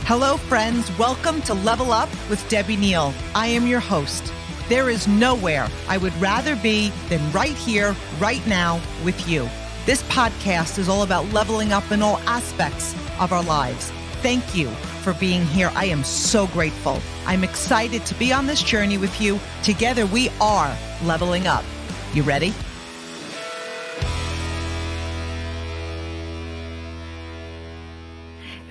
Hello, friends. Welcome to Level Up with Debbie Neal. I am your host. There is nowhere I would rather be than right here, right now with you. This podcast is all about leveling up in all aspects of our lives. Thank you for being here. I am so grateful. I'm excited to be on this journey with you. Together, we are leveling up. You ready?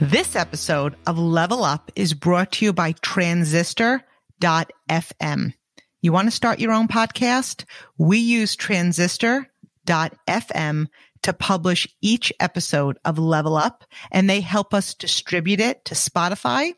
This episode of Level Up is brought to you by Transistor.fm. You want to start your own podcast? We use Transistor.fm to publish each episode of Level Up, and they help us distribute it to Spotify,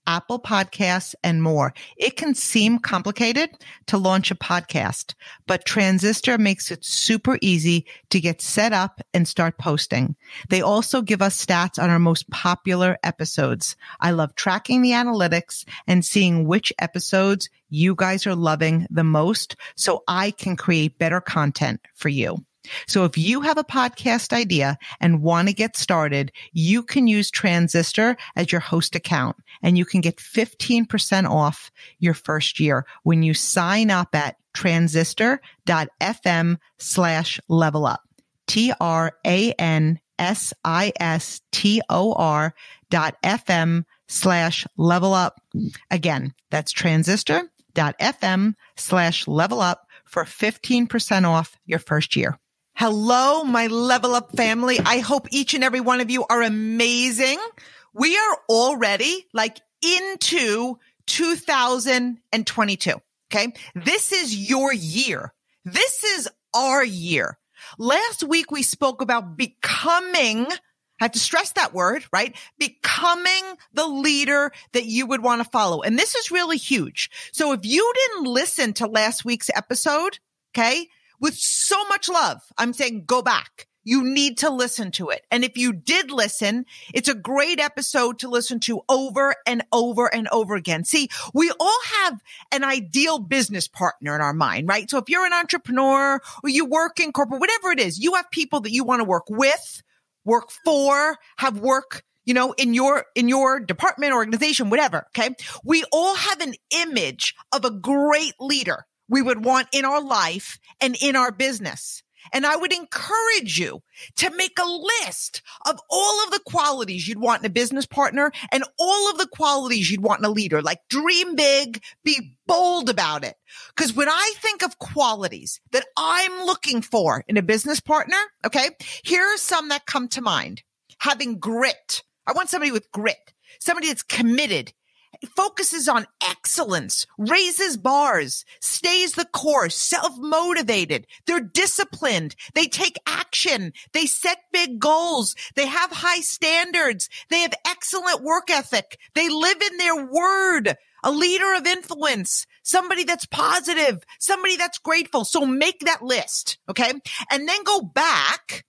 Apple Podcasts, and more. It can seem complicated to launch a podcast, but Transistor makes it super easy to get set up and start posting. They also give us stats on our most popular episodes. I love tracking the analytics and seeing which episodes you guys are loving the most so I can create better content for you. So if you have a podcast idea and want to get started, you can use Transistor as your host account, and you can get 15% off your first year when you sign up at transistor.fm/levelup. transistor.fm/levelup. Again, that's transistor.fm/levelup for 15% off your first year. Hello, my Level Up family. I hope each and every one of you are amazing. We are already into 2022. Okay. This is your year. This is our year. Last week we spoke about becoming, I have to stress that word, right? Becoming the leader that you would want to follow. And this is really huge. So if you didn't listen to last week's episode, okay, with so much love, I'm saying go back. You need to listen to it. And if you did listen, it's a great episode to listen to over and over and over again. See, we all have an ideal business partner in our mind, right? So if you're an entrepreneur or you work in corporate, whatever it is, you have people that you want to work with, work for, have work, in your department, organization, whatever. Okay. We all have an image of a great leader we would want in our life and in our business. And I would encourage you to make a list of all of the qualities you'd want in a business partner and all of the qualities you'd want in a leader. Like dream big, be bold about it. Because when I think of qualities that I'm looking for in a business partner, okay, here are some that come to mind. Having grit. I want somebody with grit, somebody that's committed, focuses on excellence, raises bars, stays the course, self-motivated. They're disciplined. They take action. They set big goals. They have high standards. They have excellent work ethic. They live in their word. A leader of influence, somebody that's positive, somebody that's grateful. So make that list, okay? And then go back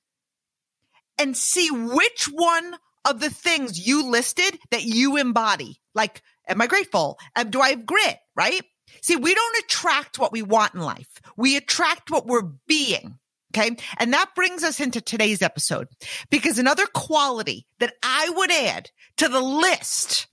and see which one of the things you listed that you embody. Like, am I grateful? Do I have grit? Right? See, we don't attract what we want in life. We attract what we're being. Okay. And that brings us into today's episode, because another quality that I would add to the list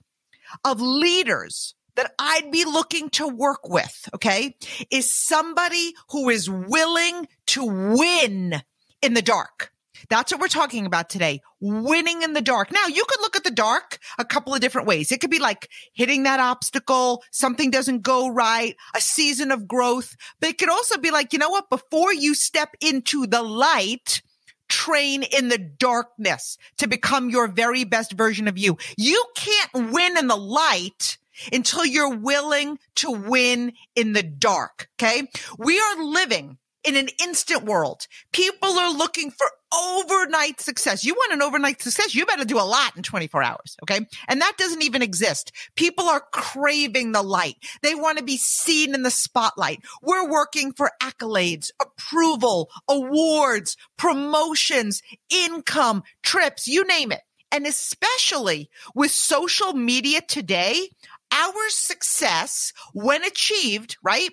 of leaders that I'd be looking to work with, okay, is somebody who is willing to win in the dark. That's what we're talking about today. Winning in the dark. Now, you could look at the dark a couple of different ways. It could be like hitting that obstacle, something doesn't go right, a season of growth. But it could also be like, you know what? Before you step into the light, train in the darkness to become your very best version of you. You can't win in the light until you're willing to win in the dark. Okay. We are living in an instant world. People are looking for overnight success. You want an overnight success, you better do a lot in 24 hours, okay? And that doesn't even exist. People are craving the light. They want to be seen in the spotlight. We're working for accolades, approval, awards, promotions, income, trips, you name it. And especially with social media today, our success, when achieved, right,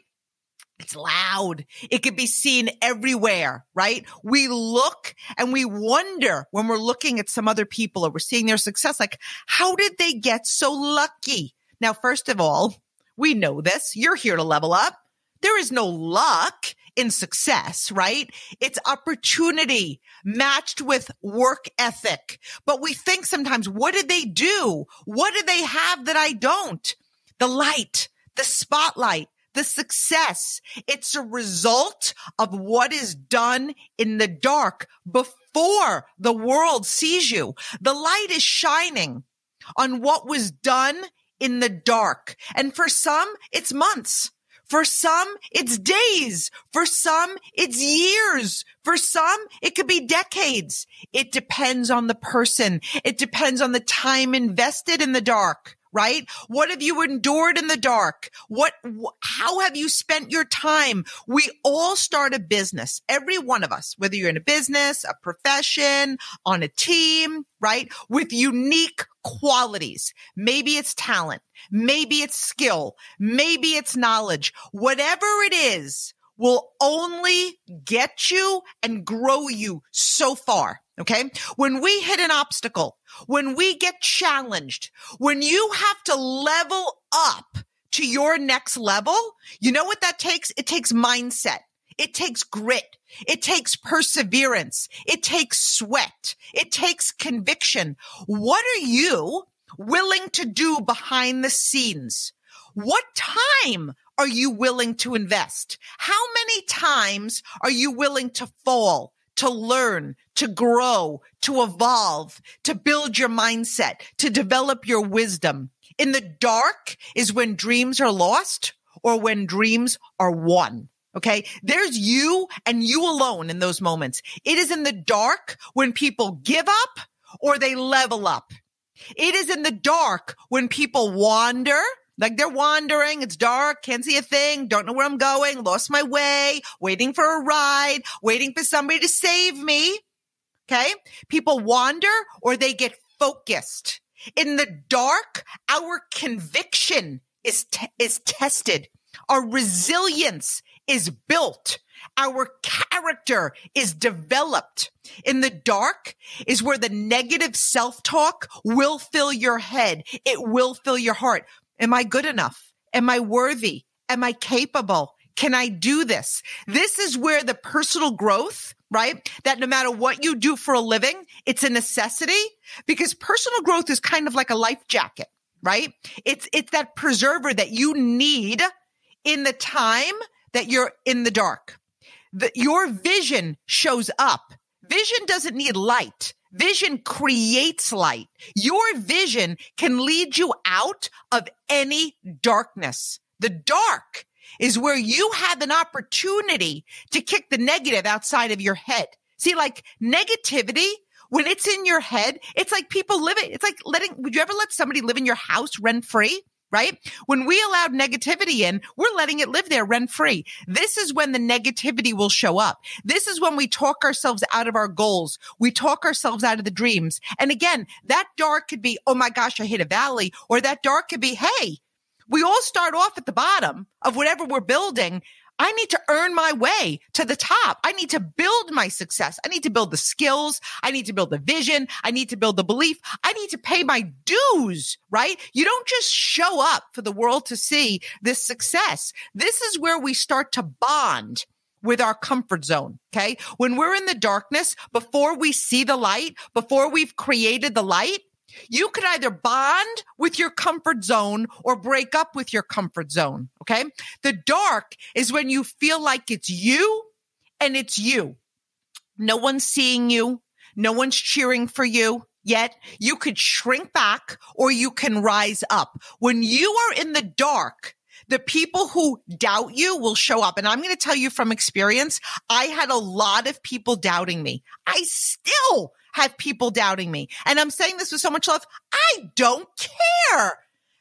It's loud. It could be seen everywhere, right? We look and we wonder when we're looking at some other people or we're seeing their success, like, how did they get so lucky? Now, first of all, we know this. You're here to level up. There is no luck in success, right? It's opportunity matched with work ethic. But we think sometimes, what did they do? What do they have that I don't? The light, the spotlight, the success. It's a result of what is done in the dark before the world sees you. The light is shining on what was done in the dark. And for some, it's months. For some, it's days. For some, it's years. For some, it could be decades. It depends on the person. It depends on the time invested in the dark. Right? What have you endured in the dark? How have you spent your time? We all start a business, every one of us, whether you're in a business, a profession, on a team, right? With unique qualities. Maybe it's talent. Maybe it's skill. Maybe it's knowledge. Whatever it is will only get you and grow you so far. Okay. When we hit an obstacle, when we get challenged, when you have to level up to your next level, you know what that takes? It takes mindset. It takes grit. It takes perseverance. It takes sweat. It takes conviction. What are you willing to do behind the scenes? What time are you willing to invest? How many times are you willing to fall, to learn, to grow, to evolve, to build your mindset, to develop your wisdom? In the dark is when dreams are lost or when dreams are won. Okay. There's you and you alone in those moments. It is in the dark when people give up or they level up. It is in the dark when people wander, like they're wandering. It's dark. Can't see a thing. Don't know where I'm going. Lost my way. Waiting for a ride. Waiting for somebody to save me. Okay. People wander or they get focused. In the dark, our conviction is tested. Our resilience is built. Our character is developed. In the dark is where the negative self-talk will fill your head. It will fill your heart. Am I good enough? Am I worthy? Am I capable? Can I do this? This is where the personal growth, right? That no matter what you do for a living, it's a necessity because personal growth is kind of like a life jacket, right? It's that preserver that you need in the time that you're in the dark. Your vision shows up. Vision doesn't need light. Vision creates light. Your vision can lead you out of any darkness. The dark is where you have an opportunity to kick the negative outside of your head. See, like negativity, when it's in your head, it's like people live it. It's like would you ever let somebody live in your house rent free? Right? When we allowed negativity in, we're letting it live there rent free. This is when the negativity will show up. This is when we talk ourselves out of our goals. We talk ourselves out of the dreams. And again, that dark could be, oh my gosh, I hit a valley. Or that dark could be, hey, we all start off at the bottom of whatever we're building. I need to earn my way to the top. I need to build my success. I need to build the skills. I need to build the vision. I need to build the belief. I need to pay my dues, right? You don't just show up for the world to see this success. This is where we start to bond with our comfort zone. Okay. When we're in the darkness, before we see the light, before we've created the light, you could either bond with your comfort zone or break up with your comfort zone. Okay. The dark is when you feel like it's you and it's you. No one's seeing you. No one's cheering for you yet. You could shrink back or you can rise up. When you are in the dark, the people who doubt you will show up. And I'm going to tell you from experience, I had a lot of people doubting me. I still have people doubting me. And I'm saying this with so much love. I don't care.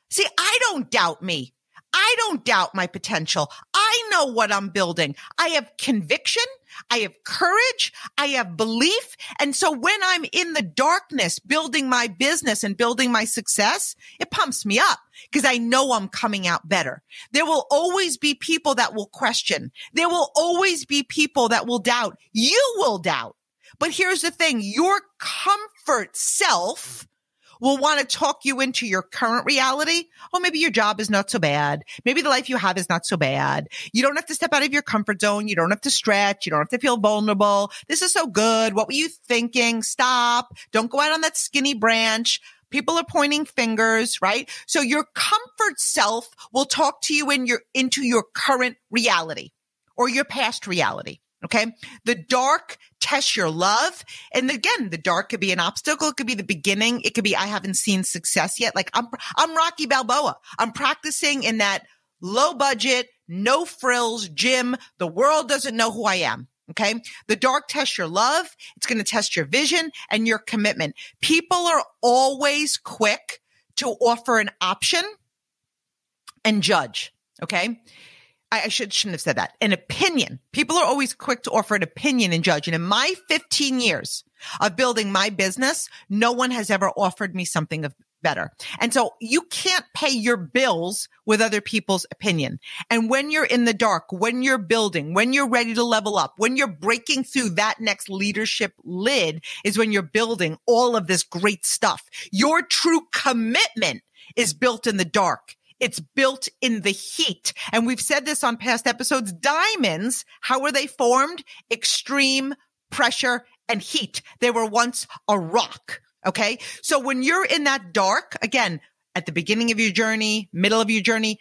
See, I don't doubt me. I don't doubt my potential. I know what I'm building. I have conviction. I have courage. I have belief. And so when I'm in the darkness, building my business and building my success, it pumps me up because I know I'm coming out better. There will always be people that will question. There will always be people that will doubt. You will doubt. But here's the thing, your comfort self will want to talk you into your current reality. Oh, maybe your job is not so bad. Maybe the life you have is not so bad. You don't have to step out of your comfort zone. You don't have to stretch. You don't have to feel vulnerable. This is so good. What were you thinking? Stop. Don't go out on that skinny branch. People are pointing fingers, right? So your comfort self will talk to you into your current reality or your past reality. Okay. The dark tests your love. And again, the dark could be an obstacle. It could be the beginning. It could be, I haven't seen success yet. Like I'm Rocky Balboa. I'm practicing in that low budget, no frills gym. The world doesn't know who I am. Okay. The dark tests your love. It's going to test your vision and your commitment. People are always quick to offer an option and judge. Okay. I shouldn't have said that. An opinion. People are always quick to offer an opinion and judge. And in my 15 years of building my business, no one has ever offered me something better. And so you can't pay your bills with other people's opinion. And when you're in the dark, when you're building, when you're ready to level up, when you're breaking through that next leadership lid is when you're building all of this great stuff. Your true commitment is built in the dark. It's built in the heat. And we've said this on past episodes. Diamonds, how were they formed? Extreme pressure and heat. They were once a rock. Okay. So when you're in that dark, again, at the beginning of your journey, middle of your journey,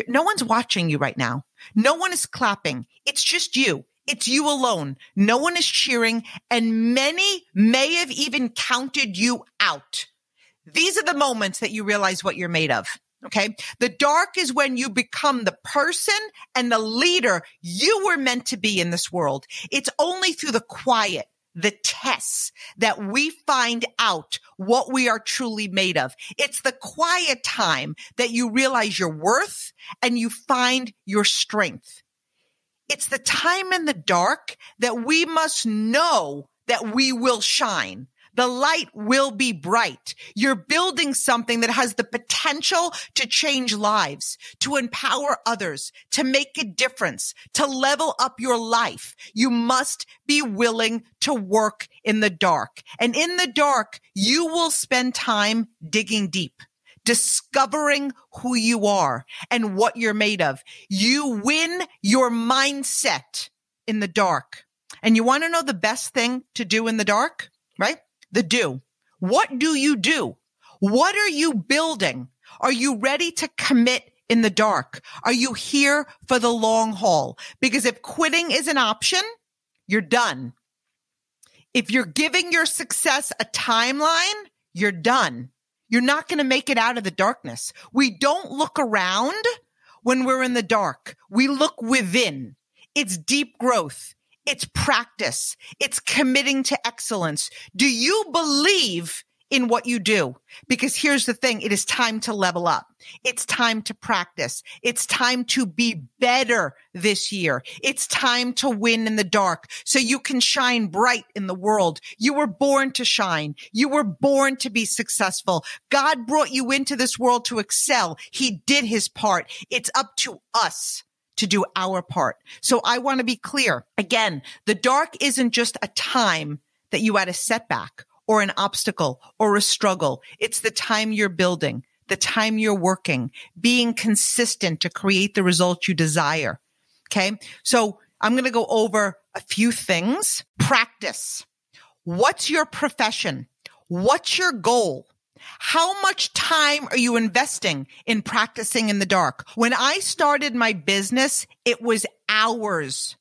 no one's watching you right now. No one is clapping. It's just you. It's you alone. No one is cheering. And many may have even counted you out. These are the moments that you realize what you're made of. Okay. The dark is when you become the person and the leader you were meant to be in this world. It's only through the quiet, the tests that we find out what we are truly made of. It's the quiet time that you realize your worth and you find your strength. It's the time in the dark that we must know that we will shine. The light will be bright. You're building something that has the potential to change lives, to empower others, to make a difference, to level up your life. You must be willing to work in the dark. And in the dark, you will spend time digging deep, discovering who you are and what you're made of. You win your mindset in the dark. And you want to know the best thing to do in the dark, right? The do. What do you do? What are you building? Are you ready to commit in the dark? Are you here for the long haul? Because if quitting is an option, you're done. If you're giving your success a timeline, you're done. You're not going to make it out of the darkness. We don't look around when we're in the dark. We look within. It's deep growth. It's practice. It's committing to excellence. Do you believe in what you do? Because here's the thing. It is time to level up. It's time to practice. It's time to be better this year. It's time to win in the dark so you can shine bright in the world. You were born to shine. You were born to be successful. God brought you into this world to excel. He did his part. It's up to us to do our part. So I want to be clear. Again, the dark isn't just a time that you had a setback or an obstacle or a struggle. It's the time you're building, the time you're working, being consistent to create the results you desire. Okay. So I'm going to go over a few things. Practice. What's your profession? What's your goal? How much time are you investing in practicing in the dark? When I started my business, it was hours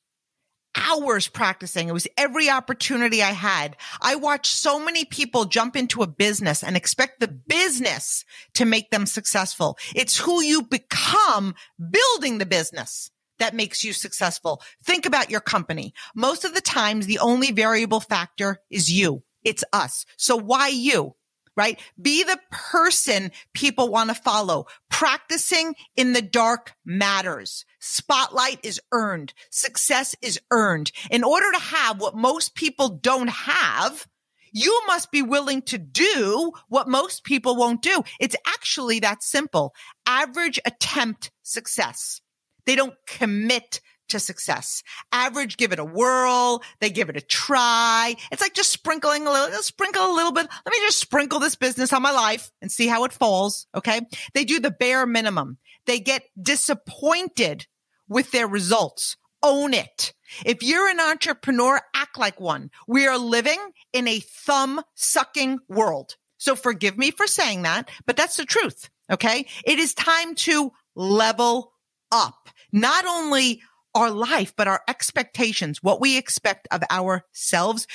practicing. It was every opportunity I had. I watched so many people jump into a business and expect the business to make them successful. It's who you become building the business that makes you successful. Think about your company. Most of the times, the only variable factor is you. It's us. So why you? right? Be the person people want to follow. Practicing in the dark matters. Spotlight is earned. Success is earned. In order to have what most people don't have, you must be willing to do what most people won't do. It's actually that simple. Average attempt success. They don't commit to success. Average give it a whirl. They give it a try. It's like just sprinkle a little bit. Let me just sprinkle this business on my life and see how it falls. Okay. They do the bare minimum. They get disappointed with their results. Own it. If you're an entrepreneur, act like one. We are living in a thumb-sucking world. So forgive me for saying that, but that's the truth, okay? It is time to level up. Not only our life, but our expectations, what we expect of ourselves.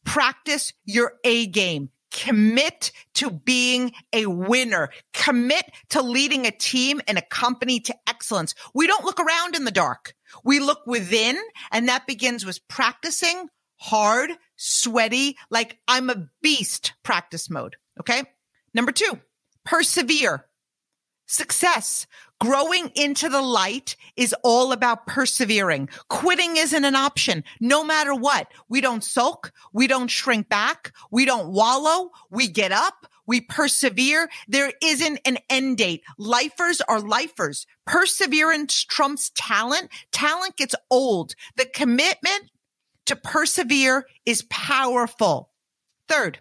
Practice your A game. Commit to being a winner. Commit to leading a team and a company to excellence. We don't look around in the dark. We look within, and that begins with practicing hard, sweaty, like I'm a beast practice mode. Okay. Number 2, persevere. Success. Growing into the light is all about persevering. Quitting isn't an option, no matter what. We don't sulk. We don't shrink back. We don't wallow. We get up. We persevere. There isn't an end date. Lifers are lifers. Perseverance trumps talent. Talent gets old. The commitment to persevere is powerful. 3rd,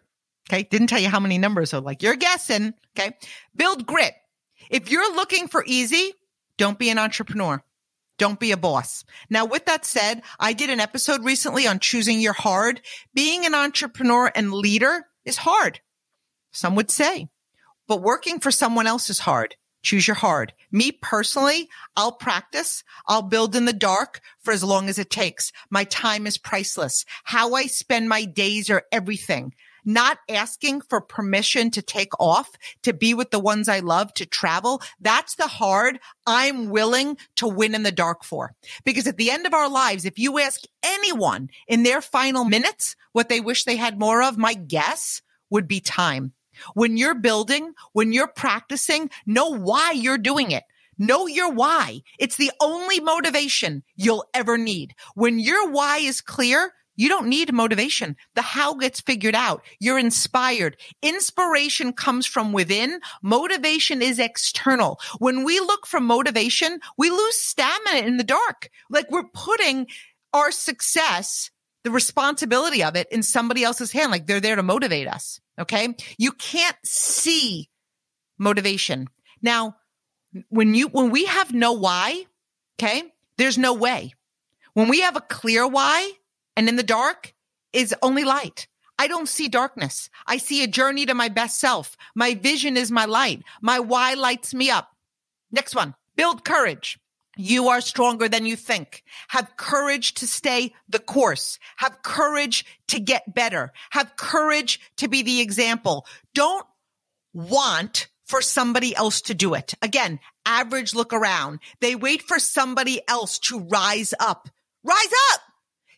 okay, didn't tell you how many numbers, so like you're guessing, okay, build grit. If you're looking for easy, don't be an entrepreneur. Don't be a boss. Now, with that said, I did an episode recently on choosing your hard. Being an entrepreneur and leader is hard, some would say, but working for someone else is hard. Choose your hard. Me personally, I'll practice. I'll build in the dark for as long as it takes. My time is priceless. How I spend my days are everything. Not asking for permission to take off, to be with the ones I love, to travel. That's the hard I'm willing to win in the dark for. Because at the end of our lives, if you ask anyone in their final minutes what they wish they had more of, my guess would be time. When you're building, when you're practicing, know why you're doing it. Know your why. It's the only motivation you'll ever need. When your why is clear, you don't need motivation. The how gets figured out. You're inspired. Inspiration comes from within. Motivation is external. When we look for motivation, we lose stamina in the dark. Like we're putting our success, the responsibility of it, in somebody else's hand. Like they're there to motivate us. Okay. You can't see motivation. Now, when we have no why, okay, there's no way. When we have a clear why, and in the dark is only light. I don't see darkness. I see a journey to my best self. My vision is my light. My why lights me up. Next one, build courage. You are stronger than you think. Have courage to stay the course. Have courage to get better. Have courage to be the example. Don't want for somebody else to do it. Again, average look around. They wait for somebody else to rise up. Rise up!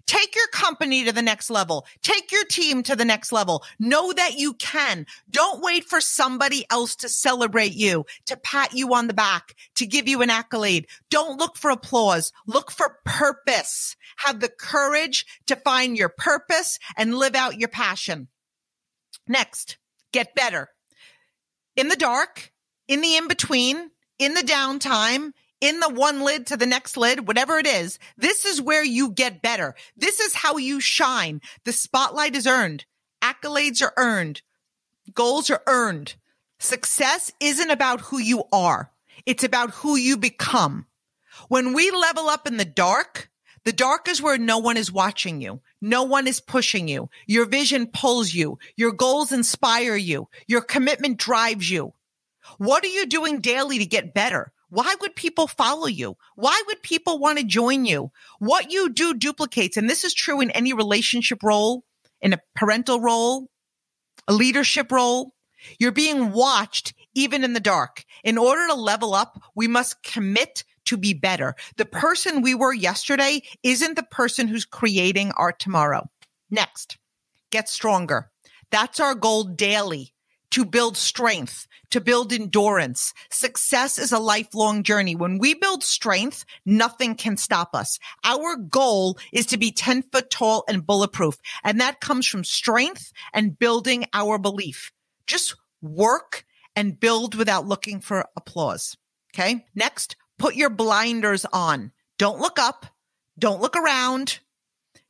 Take your company to the next level. Take your team to the next level. Know that you can. Don't wait for somebody else to celebrate you, to pat you on the back, to give you an accolade. Don't look for applause. Look for purpose. Have the courage to find your purpose and live out your passion. Next, get better. In the dark, in the in-between, in the downtime, in the one lid to the next lid, whatever it is, this is where you get better. This is how you shine. The spotlight is earned. Accolades are earned. Goals are earned. Success isn't about who you are. It's about who you become. When we level up in the dark is where no one is watching you. No one is pushing you. Your vision pulls you. Your goals inspire you. Your commitment drives you. What are you doing daily to get better? Why would people follow you? Why would people want to join you? What you do duplicates. And this is true in any relationship role, in a parental role, a leadership role. You're being watched even in the dark. In order to level up, we must commit to be better. The person we were yesterday isn't the person who's creating our tomorrow. Next, get stronger. That's our goal daily. to build strength, to build endurance. Success is a lifelong journey. When we build strength, nothing can stop us. Our goal is to be 10 foot tall and bulletproof. And that comes from strength and building our belief. Just work and build without looking for applause. Okay. Next, put your blinders on. Don't look up. Don't look around.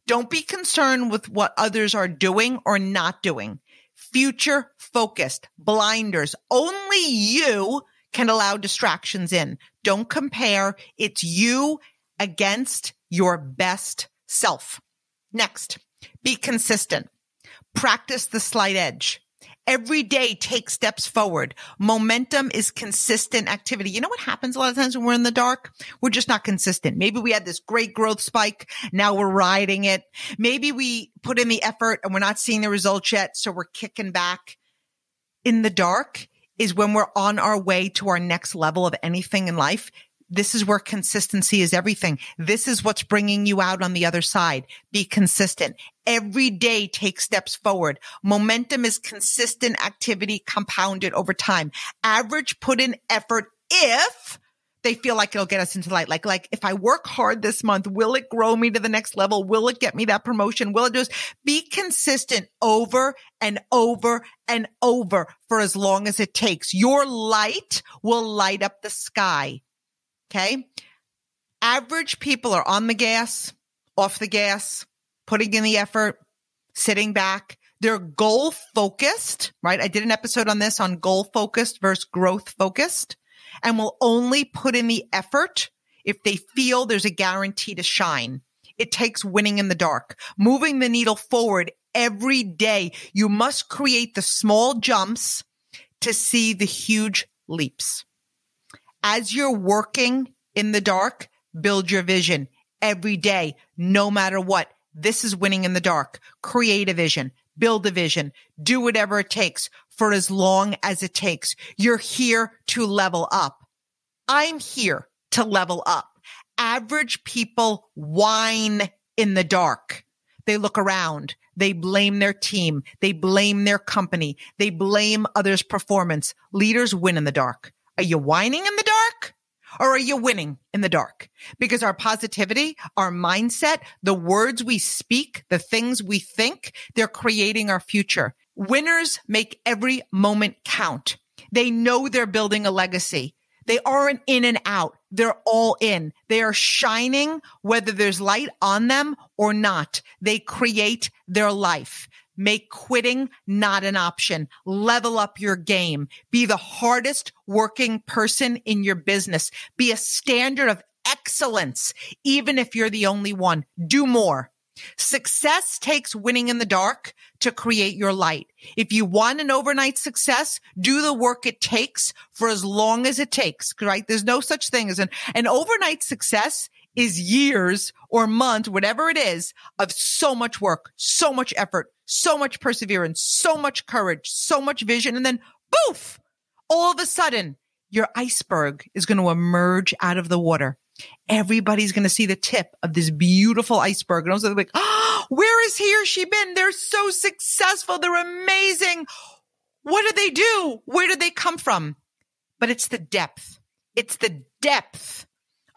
Don't be concerned with what others are doing or not doing. Future focused, blinders. Only you can allow distractions in. Don't compare. It's you against your best self. Next, be consistent. Practice the slight edge. Every day, take steps forward. Momentum is consistent activity. You know what happens a lot of times when we're in the dark? We're just not consistent. Maybe we had this great growth spike. Now we're riding it. Maybe we put in the effort and we're not seeing the results yet, so we're kicking back. In the dark is when we're on our way to our next level of anything in life. This is where consistency is everything. This is what's bringing you out on the other side. Be consistent. Every day, take steps forward. Momentum is consistent activity compounded over time. Average put in effort if they feel like it'll get us into light. Like if I work hard this month, will it grow me to the next level? Will it get me that promotion? Will it do this? Be consistent over and over and over for as long as it takes. Your light will light up the sky. Okay. Average people are on the gas, off the gas, putting in the effort, sitting back. They're goal focused, right? I did an episode on this on goal focused versus growth focused, and will only put in the effort if they feel there's a guarantee to shine. It takes winning in the dark, moving the needle forward every day. You must create the small jumps to see the huge leaps. As you're working in the dark, build your vision every day, no matter what. This is winning in the dark. Create a vision, build a vision, do whatever it takes for as long as it takes. You're here to level up. I'm here to level up. Average people whine in the dark. They look around. They blame their team. They blame their company. They blame others' performance. Leaders win in the dark. Are you whining in the dark or are you winning in the dark? Because our positivity, our mindset, the words we speak, the things we think, they're creating our future. Winners make every moment count. They know they're building a legacy. They aren't in and out. They're all in. They are shining whether there's light on them or not. They create their life. Make quitting not an option. Level up your game. Be the hardest working person in your business. Be a standard of excellence, even if you're the only one. Do more. Success takes winning in the dark to create your light. If you want an overnight success, do the work it takes for as long as it takes, right? There's no such thing as an overnight success is years or months, whatever it is, of so much work, so much effort, so much perseverance, so much courage, so much vision. And then poof, all of a sudden your iceberg is going to emerge out of the water. Everybody's going to see the tip of this beautiful iceberg. And also they're like, oh, where has he or she been? They're so successful. They're amazing. What did they do? Where did they come from? But it's the depth. It's the depth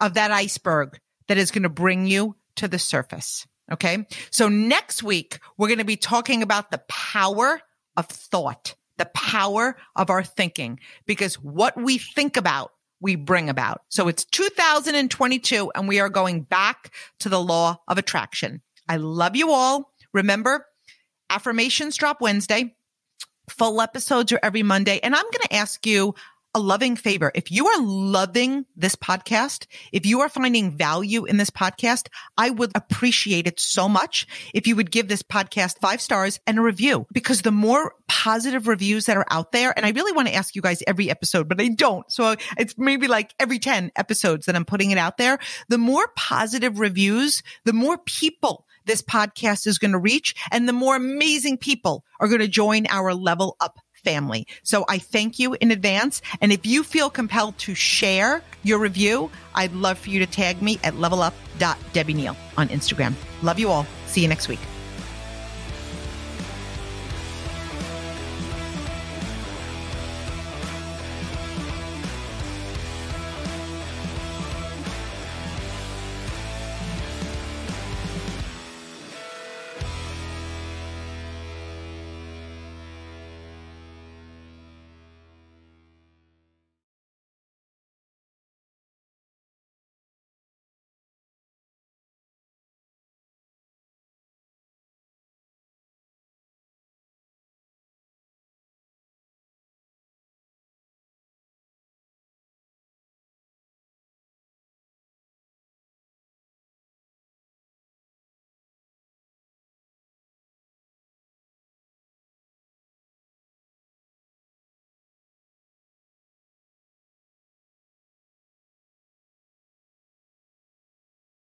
of that iceberg that is going to bring you to the surface. Okay. So next week, we're going to be talking about the power of thought, the power of our thinking, because what we think about, we bring about. So it's 2022 and we are going back to the law of attraction. I love you all. Remember, affirmations drop Wednesday. Full episodes are every Monday. And I'm going to ask you a loving favor. If you are loving this podcast, if you are finding value in this podcast, I would appreciate it so much if you would give this podcast 5 stars and a review, because the more positive reviews that are out there, and I really want to ask you guys every episode, but I don't. So it's maybe like every 10 episodes that I'm putting it out there. The more positive reviews, the more people this podcast is going to reach, and the more amazing people are going to join our Level Up family. So I thank you in advance. And if you feel compelled to share your review, I'd love for you to tag me at levelup.debbieneal on Instagram. Love you all. See you next week.